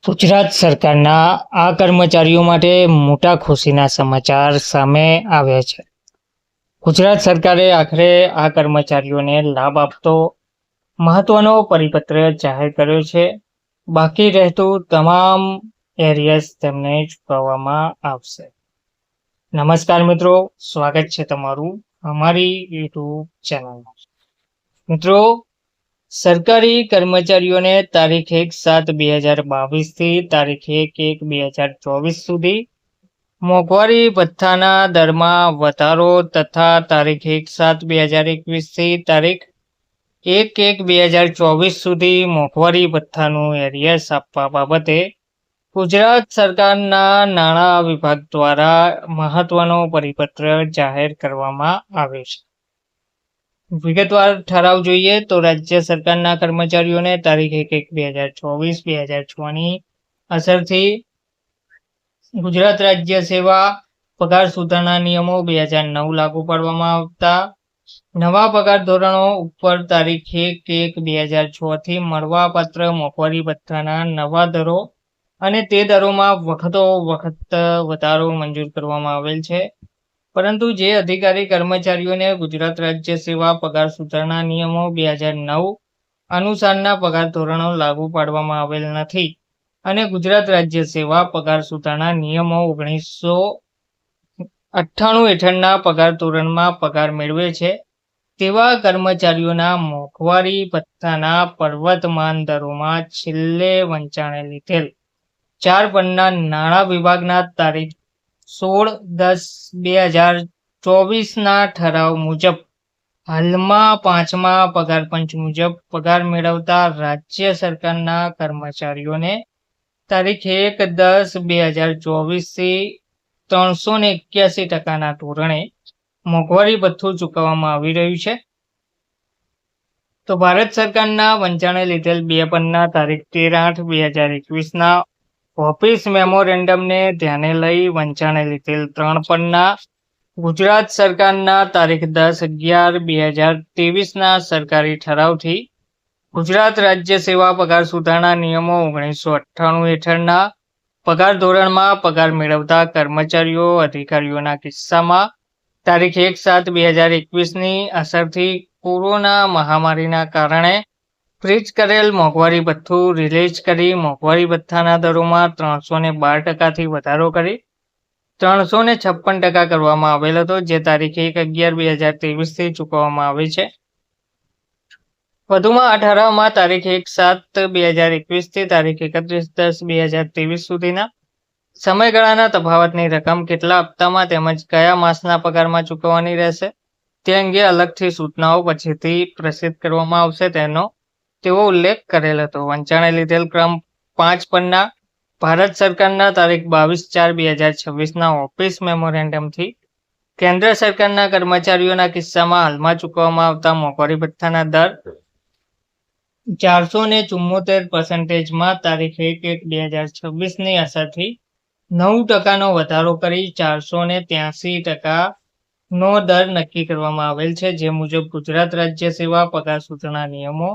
ગુજરાત સરકારના આ કર્મચારીઓ માટે મોટા ખુશીના સમાચાર સામે આવ્યા છે. ગુજરાત સરકારે આખરે આ કર્મચારીઓને લાભ આપતો મહત્વનો પરિપત્ર જાહેર કર્યો છે. બાકી રહેતું તમામ એરિયર્સ તેમને ચૂકવવામાં આવશે. નમસ્કાર મિત્રો, સ્વાગત છે તમારું અમારી યુટ્યુબ ચેનલમાં. મિત્રો, સરકારી કર્મચારીઓને તારીખ 1/7/2022 થી તારીખ 1/1/2024 સુધી મોંઘવારી ભથ્થાના દરમાં વધારો તથા તારીખ 1/7/2021 થી તારીખ 1/1/2024 સુધી મોંઘવારી ભથ્થાનું એરિયર્સ આપવા બાબતે ગુજરાત સરકારના નાણાં વિભાગ દ્વારા મહત્વનો પરિપત્ર જાહેર કરવામાં આવ્યો છે. વિગતવાર ઠરાવ જોઈએ તો રાજ્ય સરકારના કર્મચારીઓને તારીખ 1/1/2024-2006 અસરથી ગુજરાત રાજ્ય સેવા પગાર સુધારણા નિયમો 2009 લાગુ પાડવામાં આવતા નવા પગાર ધોરણો ઉપર તારીખ 1/1/2006 થી મળવાપાત્ર મોંઘવારી ભથ્થાના નવા દરો અને તે દરોમાં વખત વધારો મંજૂર કરવામાં આવેલ છે. પરંતુ જે અધિકારી કર્મચારીઓને ગુજરાત રાજ્ય સેવા પગાર સુધારણા નિયમો 2009 અનુસારના પગાર ધોરણો લાગુ પાડવામાં આવેલ નથી અને ગુજરાત રાજ્ય સેવા પગાર સુધારણા નિયમો 1998 હેઠળના પગાર ધોરણમાં પગાર મેળવે છે તેવા કર્મચારીઓના મોંઘવારી ભથ્થાના પર્વતમાન દરોમાં છેલ્લે વંચાણે લીધેલ 4 પન્ના નાણાં વિભાગના તારીખ 16/10/2024 ઠરાવ મુજબ હાલમાં 5મા પગાર પંચ મુજબ પગાર મેળવતા રાજ્ય સરકારના કર્મચારીઓને તારીખ 1/10/2024 થી 381% ધોરણે મોંઘવારી ભથ્થું ચૂકવવામાં આવી રહ્યું છે. તો ભારત સરકારના વંચાણે લીધેલ 2 પન્ના તારીખ 13/8/2021 ઓફિસ મેમોરેન્ડમને ધ્યાને લઈ વંચાણે લીધેલ 3 પન્ના ગુજરાત સરકારના તારીખ 10/11/2023 સરકારી ઠરાવથી ગુજરાત રાજ્ય સેવા પગાર સુધારણા નિયમો 1998 હેઠળના પગાર ધોરણમાં પગાર મેળવતા કર્મચારીઓ અધિકારીઓના કિસ્સામાં તારીખ 1/7/2021 અસરથી કોરોના મહામારીના કારણે ફ્રીઝ કરેલ મોંઘવારી ભથ્થું રિલીઝ કરી મોંઘવારી ભથ્થાના દરોમાં 312% થી વધારો કરી 356% કરવામાં આવેલ હતો, જે તારીખ 1/11/2023 થી ચૂકવવામાં આવે છે. વધુમાં આ ઠરાવમાં તારીખ 1/7/2021 થી તારીખ 31/10/2023 સુધીના સમયગાળાના તફાવતની રકમ કેટલા હપ્તામાં તેમજ કયા માસના પગારમાં ચૂકવવાની રહેશે તે અંગે અલગથી સૂચનાઓ પછીથી પ્રસિદ્ધ કરવામાં આવશે તેવો ઉલ્લેખ કરેલ હતો. વંચાણે લીધેલ ક્રમ 5 પન્ના ભારત સરકારના તારીખ 22/4/2026 ઓફિસ મેમોરેન્ડમથી કેન્દ્ર સરકારના કર્મચારીઓના કિસ્સામાં હાલમાં ચૂકવવામાં આવતા મોંઘવારી ભથ્થાના દર 474% તારીખ 1/1/2026 અસરથી 9% વધારો કરી 483% દર નક્કી કરવામાં આવેલ છે. જે મુજબ ગુજરાત રાજ્ય સેવા પગાર સુધારણા નિયમો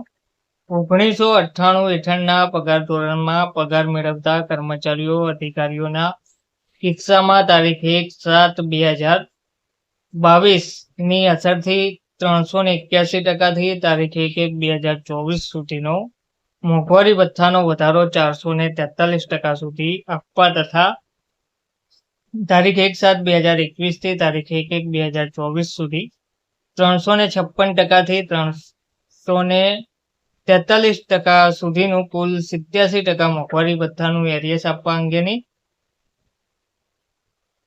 1998 હેઠળના પગાર ધોરણમાં પગાર મેળવતા કર્મચારીઓ અધિકારીઓના કિસ્સામાં તારીખ 1/7/2022 અસરથી 381% થી તારીખ 1/1/2024 સુધીનો મોંઘવારી ભથ્થાનો વધારો 443% સુધી આપવા તથા તારીખ 1/7/2021 થી તારીખ 1/1/2024 સુધી 356% થી 343% સુધીનું કુલ 87% મોંઘવારી ભથ્થાનું એરિયર્સ આપવા અંગેની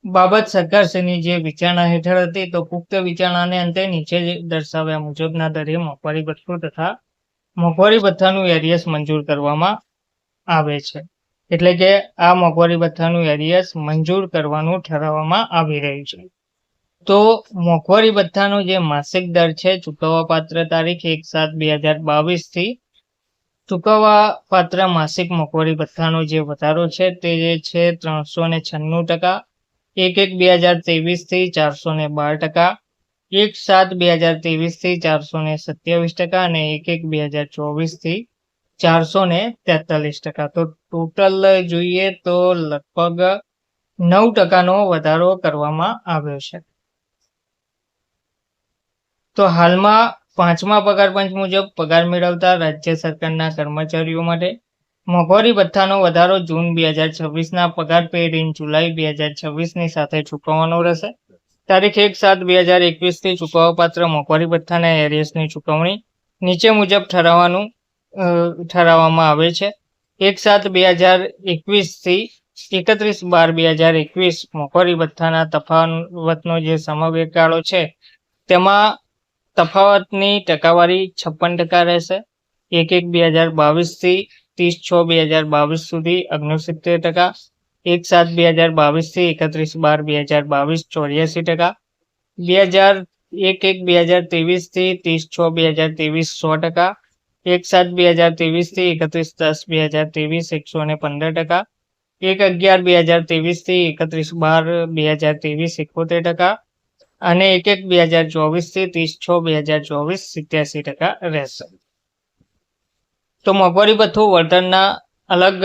બાબત સરકારશ્રીની જે વિચારણા હેઠળ હતી, તો પુખ્ત વિચારણાને અંતે નીચે દર્શાવ્યા મુજબના દરે મોંઘવારી ભથ્થું તથા મોંઘવારી ભથ્થાનું એરિયર્સ મંજૂર કરવામાં આવે છે. એટલે કે આ મોંઘવારી ભથ્થાનું એરિયર્સ મંજૂર કરવાનું ઠરાવવામાં આવી રહ્યું છે. તો મોંઘવારી ભથ્થાનો જે માસિક દર છે ચૂકવવા પાત્ર તારીખ 1/7/2022 થી ચૂકવવા પાત્ર માસિક મોંઘવારી ભથ્થાનો જે વધારો છે તે છે 396%, 1/1/2023 થી 412%, 1/7/2023 થી 427% અને 1/1/2024 થી 443%. તો ટોટલ જોઈએ તો લગભગ 9%નો વધારો કરવામાં આવ્યો છે. તો હાલમાં 5મા પગાર પંચ મુજબ પગાર મેળવતા રાજ્ય સરકારના કર્મચારીઓ માટે મોંઘવારી ભથ્થાનો વધારો જૂન 2026ના પગાર પેડ ઇન જુલાઈ 2026ની સાથે ચૂકવવાનો રહેશે. તારીખ 1/7/2021 થી ચૂકવવાપાત્ર મોંઘવારી ભથ્થાના એરિયર્સની ચૂકવણી નીચે મુજબ ઠરાવવામાં આવે છે. 1/7/2021 થી 31/12/2021 મોંઘવારી ભથ્થાના તફાવતનો જે સમયગાળો છે તેમાં તફાવતની ટકાવારી 56% રહેશે. 1/1/2022 થી 30/6/2022 સુધી 69%, 1/7/2022 થી 31/12/2022 84%, 1/1/2023 થી 30/6/2023 100%, 1/7/2023 થી 31/10/2023 115%, 1/11/2023 થી 31/12/2023 71%, અને 1/1/2024 થી 30/6/2024 87% રહેશે. તો મોંઘવારી ભથ્થું વળતરના અલગ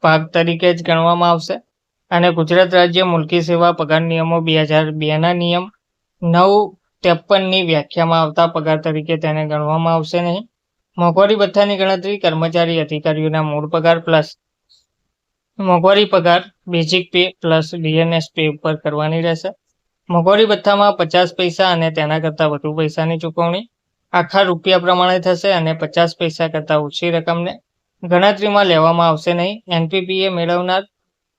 ભાગ તરીકે જ ગણવામાં આવશે અને ગુજરાત રાજ્ય મુલકી સેવા પગાર નિયમો 2002ના નિયમ 953ની વ્યાખ્યામાં આવતા પગાર તરીકે તેને ગણવામાં આવશે નહીં. મોંઘવારી ભથ્થાની ગણતરી કર્મચારી અધિકારીઓના મૂળ પગાર પ્લસ મોંઘવારી પગાર basic pay plus DNS pay ઉપર કરવાની રહેશે. મોંઘવારી ભથ્થામાં 50 પૈસા અને તેના કરતાં વધુ પૈસાની ચૂકવણી આખા રૂપિયા પ્રમાણે થશે અને 50 પૈસા કરતાં ઓછી રકમને ગણતરીમાં લેવામાં આવશે નહીં. એનપીપીએ મેળવનાર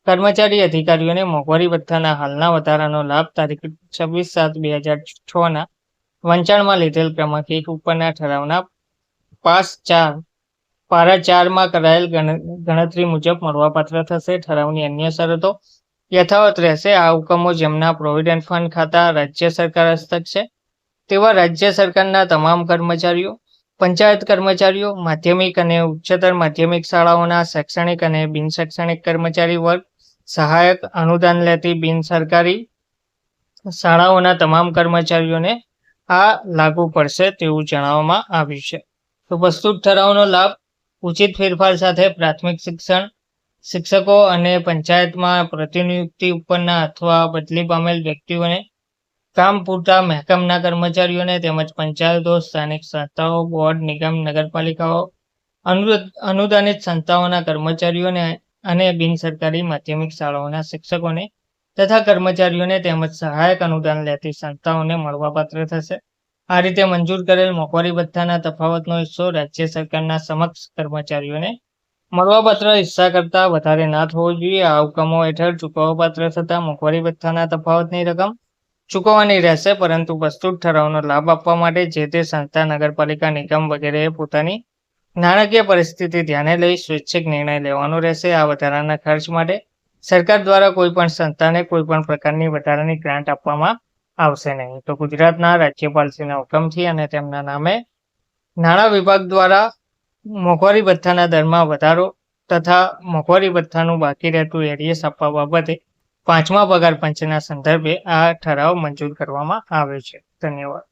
કર્મચારી અધિકારીઓને મોંઘવારી ભથ્થાના હાલના વધારાનો લાભ તારીખ 26/7/2006ના વંચાણમાં લીધેલ ક્રમાંક 1 ઉપરના ઠરાવના પારા 4માં કરાયેલ ગણતરી મુજબ મળવાપાત્ર થશે. ઠરાવની અન્ય શરતો યથાવત રહેશે. આ હુકમો જેમના પ્રોવિડન્ટ ફંડ ખાતા રાજ્ય સરકાર હસ્તક છે તેવા રાજ્ય સરકારના તમામ કર્મચારીઓ, પંચાયત કર્મચારીઓ, માધ્યમિક અને ઉચ્ચતર માધ્યમિક શાળાઓના શૈક્ષણિક અને બિનશૈક્ષણિક કર્મચારી વર્ગ, સહાયક, અનુદાન લેતી બિન સરકારી શાળાઓના તમામ કર્મચારીઓને આ લાગુ પડશે તેવું જણાવવામાં આવ્યું છે. તો પ્રસ્તુત ઠરાવનો લાભ ઉચિત ફેરફાર સાથે પ્રાથમિક શિક્ષકો અને પંચાયતમાં પ્રતિનિયુક્તિ ઉપરના અથવા બદલી પામેલ વ્યક્તિઓને, કામ પૂરતા મહેકમના કર્મચારીઓને તેમજ પંચાયતો, સ્થાનિક સંસ્થાઓ, બોર્ડ, નિગમ, નગરપાલિકાઓ, અનુદાનિત સંસ્થાઓના કર્મચારીઓને અને બિનસરકારી માધ્યમિક શાળાઓના શિક્ષકોને તથા કર્મચારીઓને તેમજ સહાયક અનુદાન લેતી સંસ્થાઓને મળવાપાત્ર થશે. આ રીતે મંજૂર કરેલ મોંઘવારી ભથ્થાના તફાવતનો હિસ્સો રાજ્ય સરકારના સમકક્ષ કર્મચારીઓને મળવાપાત્ર હિસ્સા કરતાં વધારે ના થવો જોઈએ. આ હુકમો હેઠળ ચૂકવવાપાત્ર થતા મોંઘવારી ભથ્થાના તફાવતની રકમ ચૂકવવાની રહેશે, પરંતુ પ્રસ્તુત ઠરાવનો લાભ આપવા માટે જે તે સંસ્થા, નગરપાલિકા, નિગમ વગેરેએ પોતાની નાણાકીય પરિસ્થિતિ ધ્યાને લઈ સ્વૈચ્છિક નિર્ણય લેવાનો રહેશે. આ વધારાના ખર્ચ માટે સરકાર દ્વારા કોઈપણ સંસ્થાને કોઈપણ પ્રકારની વધારાની ગ્રાન્ટ આપવામાં આવશે નહીં. તો ગુજરાતના રાજ્યપાલશ્રીના હુકમથી અને તેમના નામે નાણાં વિભાગ દ્વારા મોંઘવારી ભથ્થાના દરમાં વધારો તથા મોંઘવારી ભથ્થાનું બાકી રહેતું એરિયસ આપવા બાબતે 5મા પગાર પંચના સંદર્ભે આ ઠરાવ મંજૂર કરવામાં આવ્યો છે. ધન્યવાદ.